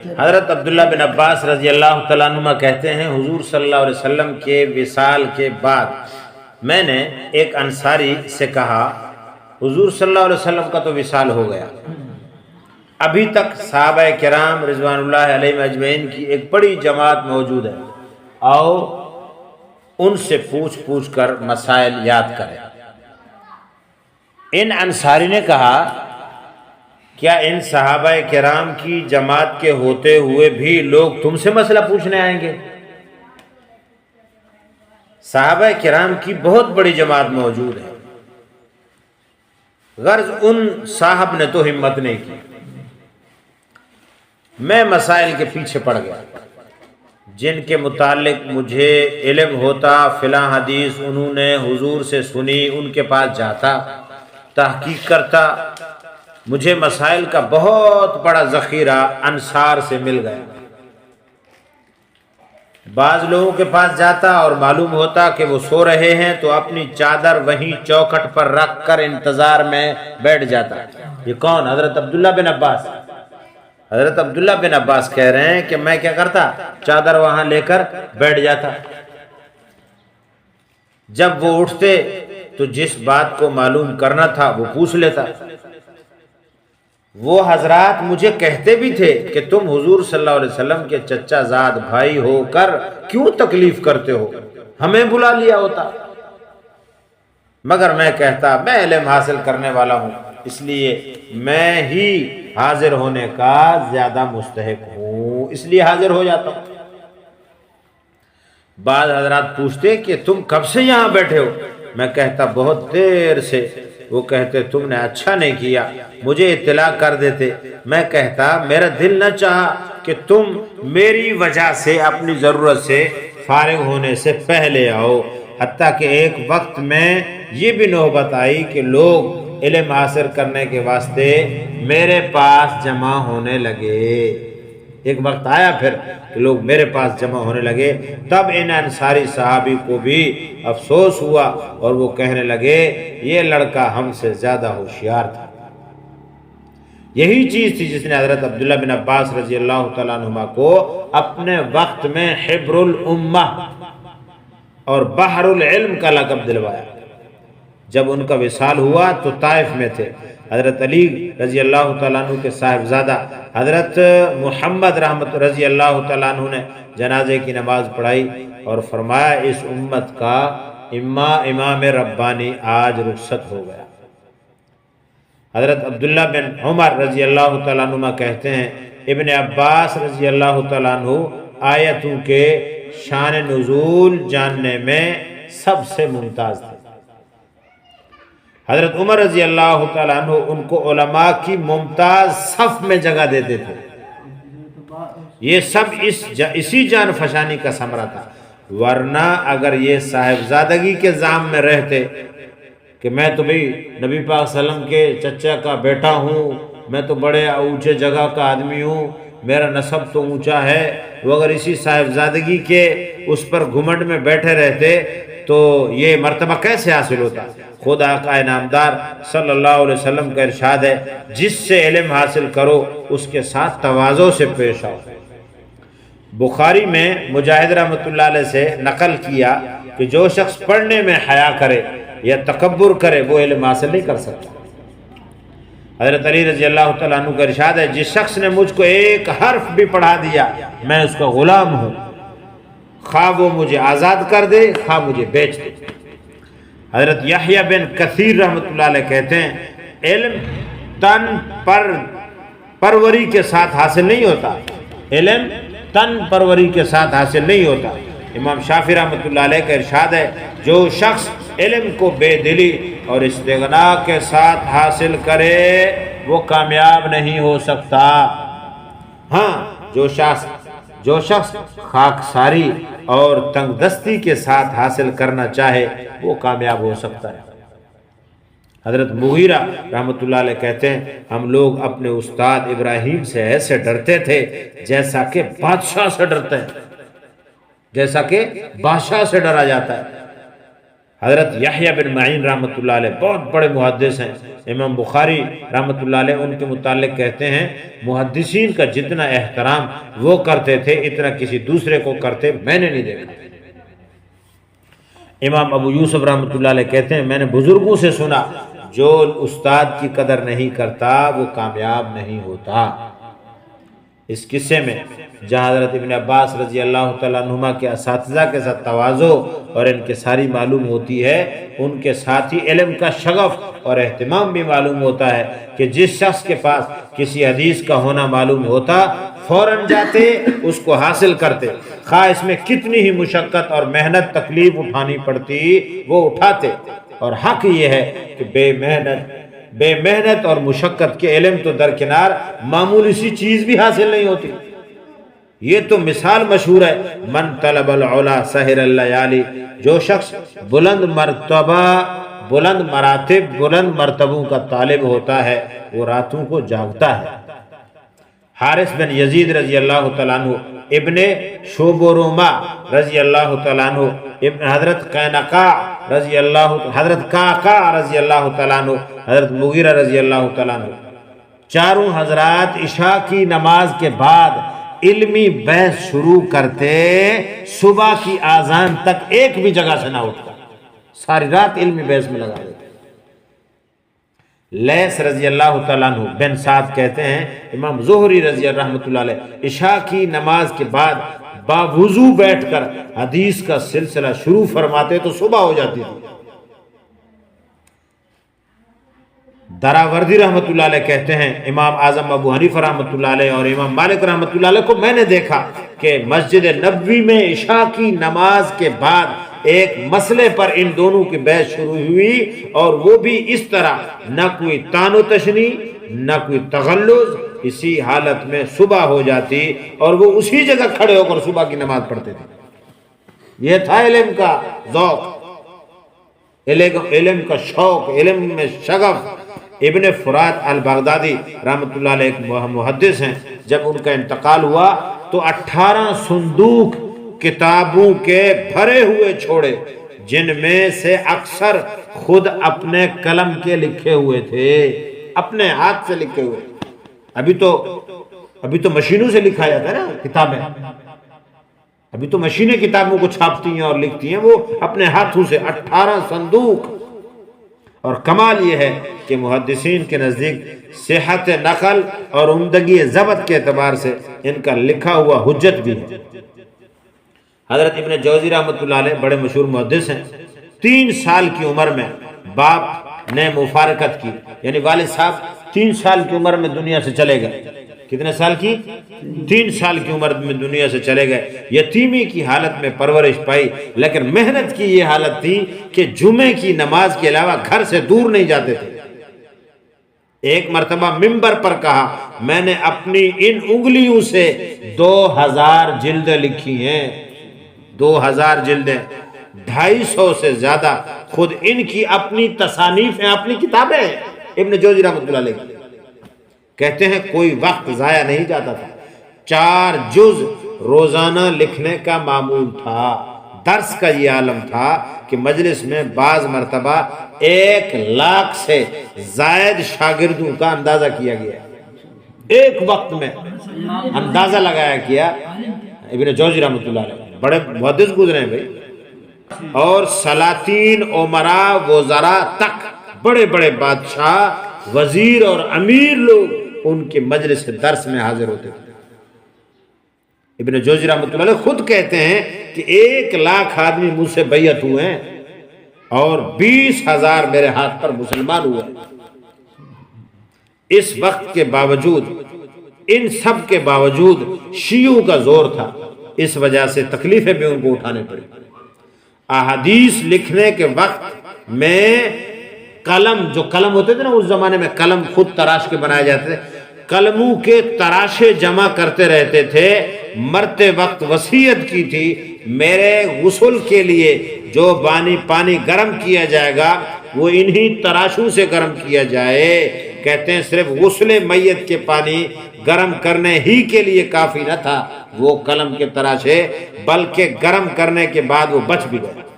حضرت عبداللہ بن عباس رضی اللہ تعالیٰ عنہ کہتے ہیں حضور صلی اللہ علیہ وسلم کے وصال کے بعد میں نے ایک انصاری سے کہا حضور صلی اللہ علیہ وسلم کا تو وصال ہو گیا، ابھی تک صحابہ کرام رضوان اللہ علیہم اجمعین کی ایک بڑی جماعت موجود ہے، آؤ ان سے پوچھ کر مسائل یاد کریں۔ ان انصاری نے کہا کیا ان صحابہ کرام کی جماعت کے ہوتے ہوئے بھی لوگ تم سے مسئلہ پوچھنے آئیں گے؟ صحابہ کرام کی بہت بڑی جماعت موجود ہے، غرض ان صاحب نے تو ہمت نہیں کی۔ میں مسائل کے پیچھے پڑ گیا جن کے متعلق مجھے علم ہوتا، فلاں حدیث انہوں نے حضور سے سنی، ان کے پاس جاتا، تحقیق کرتا، مجھے مسائل کا بہت بڑا ذخیرہ انصار سے مل گیا۔ بعض لوگوں کے پاس جاتا اور معلوم ہوتا کہ وہ سو رہے ہیں تو اپنی چادر وہیں چوکھٹ پر رکھ کر انتظار میں بیٹھ جاتا۔ یہ کون؟ حضرت عبداللہ بن عباس۔ حضرت عبداللہ بن عباس کہہ رہے ہیں کہ میں کیا کرتا، چادر وہاں لے کر بیٹھ جاتا۔ جب وہ اٹھتے تو جس بات کو معلوم کرنا تھا وہ پوچھ لیتا۔ وہ حضرات مجھے کہتے بھی تھے کہ تم حضور صلی اللہ علیہ وسلم کے چچا زاد بھائی ہو کر کیوں تکلیف کرتے ہو، ہمیں بلا لیا ہوتا۔ مگر میں کہتا میں علم حاصل کرنے والا ہوں، اس لیے میں ہی حاضر ہونے کا زیادہ مستحق ہوں، اس لیے حاضر ہو جاتا ہوں۔ بعض حضرات پوچھتے کہ تم کب سے یہاں بیٹھے ہو، میں کہتا بہت دیر سے۔ وہ کہتے تم نے اچھا نہیں کیا، مجھے اطلاع کر دیتے۔ میں کہتا میرا دل نہ چاہا کہ تم میری وجہ سے اپنی ضرورت سے فارغ ہونے سے پہلے آؤ، حتیٰ کہ ایک وقت میں یہ بھی نوبت آئی کہ لوگ علم حاصل کرنے کے واسطے میرے پاس جمع ہونے لگے۔ ایک وقت آیا پھر کہ لوگ میرے پاس جمع ہونے لگے، تب ان انصاری صحابی کو بھی افسوس ہوا اور وہ کہنے لگے یہ لڑکا ہم سے زیادہ ہوشیار تھا۔ یہی چیز تھی جس نے حضرت عبداللہ بن عباس رضی اللہ تعالیٰ عنہما کو اپنے وقت میں حبر الامہ اور بحر العلم کا لقب دلوایا۔ جب ان کا وصال ہوا تو طائف میں تھے۔ حضرت علی رضی اللہ تعالیٰ عنہ کے صاحبزادہ حضرت محمد رحمت رضی اللہ تعالیٰ عنہ نے جنازے کی نماز پڑھائی اور فرمایا اس امت کا امام ربانی آج رخصت ہو گیا۔ حضرت عبداللہ بن عمر رضی اللہ تعالیٰ عنہ کہتے ہیں ابن عباس رضی اللہ تعالیٰ عنہ آیتوں کے شان نزول جاننے میں سب سے ممتاز تھے۔ حضرت عمر رضی اللہ تعالیٰ عنہ ان کو علماء کی ممتاز صف میں جگہ دیتے تھے۔ یہ سب اسی جان فشانی کا ثمرہ تھا، ورنہ اگر یہ صاحبزادگی کے ذام میں رہتے کہ میں تو بھی نبی پاک صلی اللہ علیہ وسلم کے چچا کا بیٹا ہوں، میں تو بڑے اونچے جگہ کا آدمی ہوں، میرا نسب تو اونچا ہے، وہ اگر اسی صاحبزادگی کے اس پر گھمنڈ میں بیٹھے رہتے تو یہ مرتبہ کیسے حاصل ہوتا؟ خود آقا انعامدار صلی اللہ علیہ وسلم کا ارشاد ہے جس سے علم حاصل کرو اس کے ساتھ تواضع سے پیش آؤ۔ بخاری میں مجاہد رحمۃ اللہ علیہ سے نقل کیا کہ جو شخص پڑھنے میں حیا کرے یا تکبر کرے وہ علم حاصل نہیں کر سکتا۔ حضرت علی رضی اللہ تعالیٰ عنہ کا ارشاد ہے جس شخص نے مجھ کو ایک حرف بھی پڑھا دیا میں اس کا غلام ہوں، خواہ وہ مجھے آزاد کر دے خواہ مجھے بیچ دے۔ حضرت یحییٰ بن کثیر رحمۃ اللہ علیہ کہتے ہیں علم تن پروری کے ساتھ حاصل نہیں ہوتا، علم تن پروری کے ساتھ حاصل نہیں ہوتا۔ امام شافعی رحمۃ اللہ علیہ کا ارشاد ہے جو شخص علم کو بے دلی اور استغنا کے ساتھ حاصل کرے وہ کامیاب نہیں ہو سکتا۔ ہاں جو شخص خاکساری اور تنگ دستی کے ساتھ حاصل کرنا چاہے وہ کامیاب ہو سکتا ہے۔ حضرت مغیرہ رحمۃ اللہ علیہ کہتے ہیں ہم لوگ اپنے استاد ابراہیم سے ایسے ڈرتے تھے جیسا کہ بادشاہ سے ڈرتے ہیں، جیسا کہ بادشاہ سے ڈرا جاتا ہے۔ حضرت یحییٰ بن معین رحمۃ اللہ علیہ بہت بڑے محدث ہیں، امام بخاری رحمۃ اللہ علیہ ان کے متعلق کہتے ہیں محدثین کا جتنا احترام وہ کرتے تھے اتنا کسی دوسرے کو کرتے میں نے نہیں دیکھا۔ امام ابو یوسف رحمۃ اللہ علیہ کہتے ہیں میں نے بزرگوں سے سنا جو استاد کی قدر نہیں کرتا وہ کامیاب نہیں ہوتا۔ اس قصے میں جہاں حضرت ابن عباس رضی اللہ تعالیٰ عنہما کے اساتذہ کے ساتھ تواضع اور ان کے ساری معلوم ہوتی ہے، ان کے ساتھ ہی علم کا شغف اور اہتمام بھی معلوم ہوتا ہے کہ جس شخص کے پاس کسی حدیث کا ہونا معلوم ہوتا فوراً جاتے اس کو حاصل کرتے، خواہ اس میں کتنی ہی مشقت اور محنت تکلیف اٹھانی پڑتی وہ اٹھاتے۔ اور حق یہ ہے کہ بے محنت اور مشقت کے علم تو درکنار معمولی سی چیز بھی حاصل نہیں ہوتی۔ یہ تو مثال مشہور ہے، من طلب العلا سحر اللیالی، جو شخص بلند مرتبوں کا طالب ہوتا ہے وہ راتوں کو جاگتا ہے۔ حارث بن یزید رضی اللہ تعالیٰ عنہ، ابن شوبرما رضی اللہ تعالیٰ عنہ، حضرت قینقاع رضی اللہ، حضرت قعقاع رضی اللہ تعالیٰ عنہ، حضرت مغیرہ رضی اللہ تعالیٰ عنہ، چاروں حضرات عشاء کی نماز کے بعد علمی بحث شروع کرتے، صبح کی آذان تک ایک بھی جگہ سے نہ اٹھتا، ساری رات علمی بحث میں لگا دیتے۔ لیث رضی اللہ تعالیٰ عنہ بن سعد کہتے ہیں امام زہری رضی اللہ رحمۃ اللہ علیہ عشاء کی نماز کے بعد باوضو بیٹھ کر حدیث کا سلسلہ شروع فرماتے تو صبح ہو جاتی تھی۔ دراوردی رحمۃ اللہ علیہ کہتے ہیں امام اعظم ابو حنیفہ رحمۃ اللہ علیہ اور امام مالک رحمۃ اللہ علیہ کو میں نے دیکھا کہ مسجد نبوی میں عشاء کی نماز کے بعد ایک مسئلے پر ان دونوں کی بحث شروع ہوئی، اور وہ بھی اس طرح، نہ کوئی تان و تشنی نہ کوئی تغلظ، اسی حالت میں صبح ہو جاتی اور وہ اسی جگہ کھڑے ہو کر صبح کی نماز پڑھتے تھے۔ یہ تھا علم کا ذوق، علم کا شوق، علم میں شغف۔ ابن فرات البغدادی رحمۃ اللہ علیہ ایک محدث ہیں، جب ان کا انتقال ہوا تو 18 صندوق کتابوں کے بھرے ہوئے چھوڑے، جن میں سے اکثر خود اپنے قلم کے لکھے ہوئے تھے، اپنے ہاتھ سے لکھے ہوئے۔ ابھی تو مشینوں سے لکھا جاتا ہے نا کتابیں، ابھی تو مشینیں کتابوں کو چھاپتی ہیں اور لکھتی ہیں، وہ اپنے ہاتھوں سے 18 صندوق۔ اور کمال یہ ہے کہ محدثین کے نزدیک صحت نقل اور عمدگی ضبط کے اعتبار سے ان کا لکھا ہوا حجت بھی ہے۔ حضرت ابن جوزی رحمۃ اللہ علیہ بڑے مشہور محدث ہیں، 3 سال کی عمر میں باپ نے مفارقت کی، یعنی والد صاحب 3 سال کی عمر میں دنیا سے چلے گئے۔ کتنے سال کی؟ 3 سال کی عمر میں دنیا سے چلے گئے۔ یتیمی کی حالت میں پرورش پائی، لیکن محنت کی یہ حالت تھی کہ جمعے کی نماز کے علاوہ گھر سے دور نہیں جاتے تھے۔ ایک مرتبہ ممبر پر کہا میں نے اپنی ان انگلیوں سے 2000 جلدیں لکھی ہیں، 2000 جلدیں، 250 سے زیادہ خود ان کی اپنی تصانیف ہیں، اپنی کتابیں ہیں۔ ابن جوزی رحمۃ اللہ علیہ کہتے ہیں کوئی وقت ضائع نہیں جاتا تھا، 4 جز روزانہ لکھنے کا معمول تھا۔ درس کا یہ عالم تھا کہ مجلس میں بعض مرتبہ 1,00,000 سے زائد شاگردوں کا اندازہ کیا گیا، ایک وقت میں اندازہ لگایا کیا۔ ابن جوزی رحمۃ اللہ علیہ بڑے محدث گزرے ہیں بھائی، اور سلاطین، عمراء، وزراء تک، بڑے بڑے بادشاہ، وزیر اور امیر لوگ ان کے مجلس درس میں حاضر ہوتے تھے۔ ابن جوزی رحمۃ اللہ علیہ خود کہتے ہیں کہ 1,00,000 آدمی مجھ سے بیعت ہوئے ہیں اور 20,000 میرے ہاتھ پر مسلمان ہوئے۔ اس وقت کے باوجود، ان سب کے باوجود شیعوں کا زور تھا، اس وجہ سے تکلیفیں بھی ان کو اٹھانے پڑی۔ احادیث لکھنے کے وقت میں جو قلم ہوتے تھے نا اس زمانے میں، قلم خود تراش کے بنائے جاتے تھے، قلموں کے تراشے جمع کرتے رہتے تھے۔ مرتے وقت وصیت کی تھی میرے غسل کے لیے جو پانی گرم کیا جائے گا وہ انہی تراشوں سے گرم کیا جائے۔ کہتے ہیں صرف غسل میت کے پانی گرم کرنے ہی کے لیے کافی نہ تھا وہ قلم کے تراشے، بلکہ گرم کرنے کے بعد وہ بچ بھی گئے۔